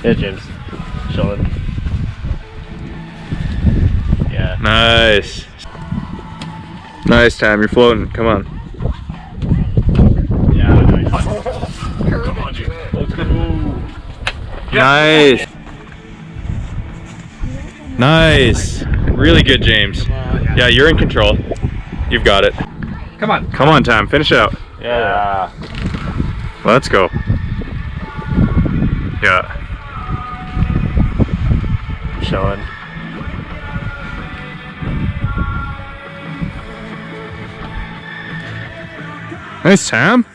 Yeah, James. Chilling. Yeah. Nice. Nice, Tam. You're floating. Come on. Yeah, nice. Come on, James. Let's go. Nice. Nice. Really good, James. Yeah, you're in control. You've got it. Come on. Come on, Tam. Finish it out. Yeah. Let's go. Yeah. Chilling. Nice, Tam.